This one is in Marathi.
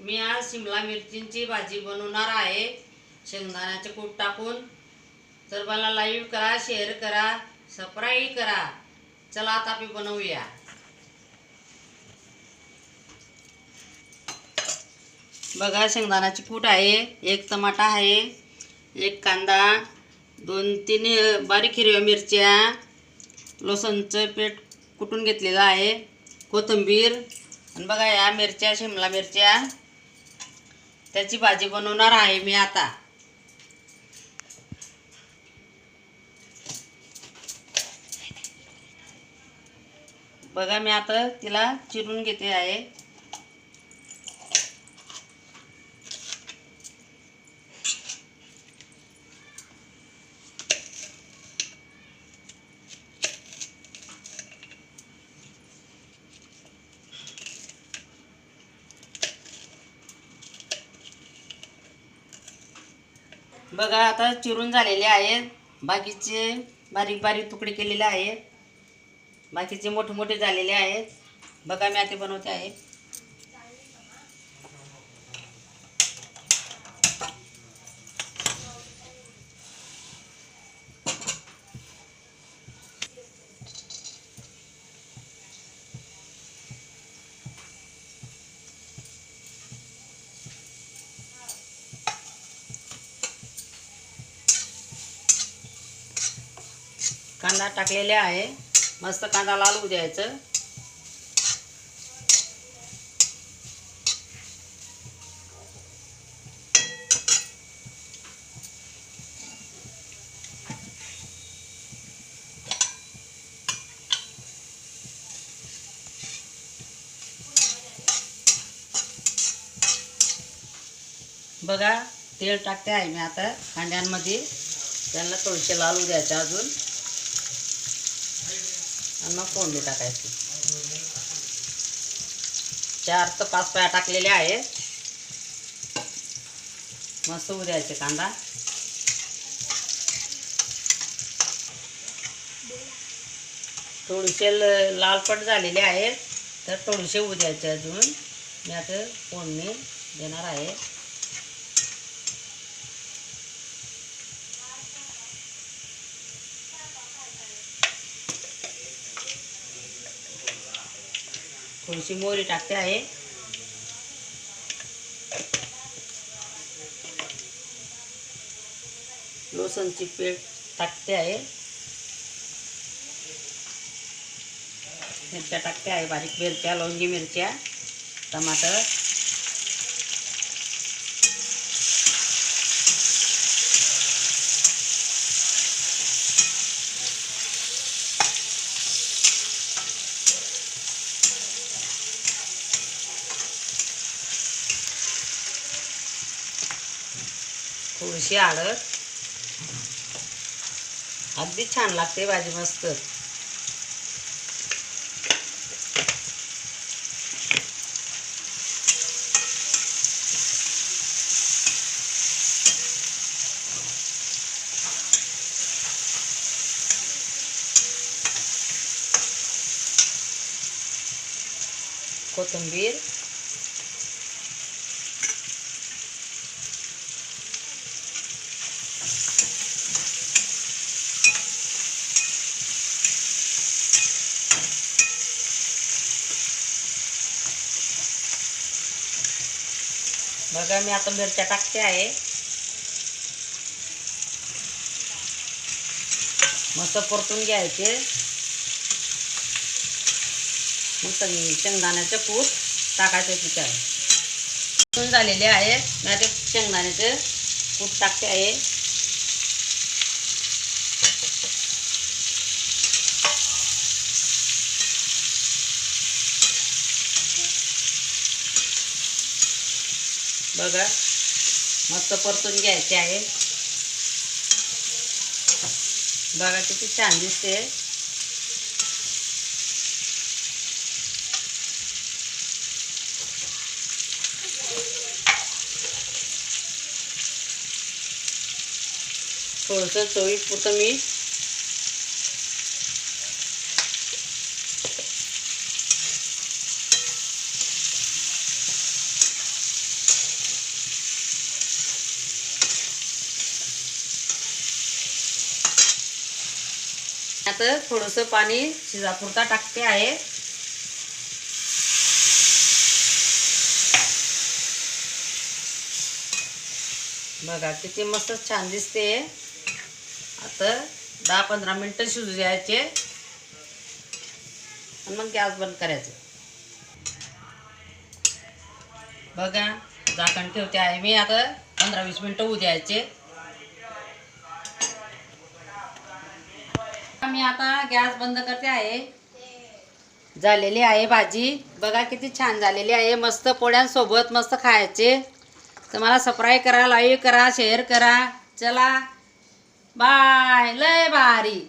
मी आज शिमला मिरचींची भाजी बनवणार आहे शेंगदाण्याचे कूट टाकून। तर मला लाईव्ह करा, शेअर करा, सबस्क्राईब करा। चला आता आपण बनवूया। बघा, शेंगदाण्याचे कूट आहे, एक टमाटा आहे, एक कांदा, 2-3 बारीक हिरव्या मिरच्या, लसूणचं पेस्ट कुटून घेतलेलं आहे, कोथिंबीर। आणि बघा या मिरच्या, शिमला मिरच्या, त्याची भाजी बनवणार आहे मी आता। बघा मी आता तिला चिरून घेते आहे। बघा आता चिरून झालेले आहेत, बाकीचे बारीक बारीक तुकडे केलेले आहेत, बाकीचे मोठे मोठे झालेले आहेत। बघा मी आता बनवते आहे। कांदा टाकलेले आहे, मस्त कांदा लाल होऊ द्यायचं। बघा तेल टाकते आहे मी आता कांद्यांमध्ये, त्यांना थोडेसे लाल होऊ द्यायचे अजून, आणि मग फोडणी टाकायची। 4 ते 5 पाया टाकलेले आहेत, मस्त होऊ द्यायचे कांदा। थोडेसे लालपट झालेले आहेत, तर थोडेसे होऊ द्यायचे अजून। मी आता फोडणी देणार आहे। थोडीशी मोहरी टाकते आहे, लसूणची पेस्ट टाकते आहे, मिरच्या टाकते आहे, बारीक मिरच्या, लवंगी मिरच्या, टमाटर, थोडीशी हळद। अगदी छान लागते भाजी, मस्त। कोथिंबीर, बघा मी आता मिरच्या टाकते आहे, मस्त परतून घ्यायचे। मग शेंगदाण्याचे कूट टाकायचे तिच्यात, परतून झालेले आहे। मी आता शेंगदाण्याचे कूट टाकते आहे। बघा मस्त परतून घ्यायचे आहे। बघा किती छान दिसते। थोडंसं चवीपुरतं मीठ, आता थोडंसं पाणी शिजापुरता टाकते आहे. बघा किती मस्त छान दिसते. आता 10-15 मिनटं शिजू द्यायचे आणि मग गॅस बंद करायचं. बघा झाकण ठेवते आहे मी. आता 15-20 मिनटं होऊ द्यायचे. मी आता गॅस बंद करते आहे. झालेली आहे भाजी. बघा किती छान झालेली आहे. मस्त पोळ्यांसोबत मस्त खायचे. तर मला सबस्क्राईब करा, लाईक करा, शेअर करा. चला बाय. लय भारी.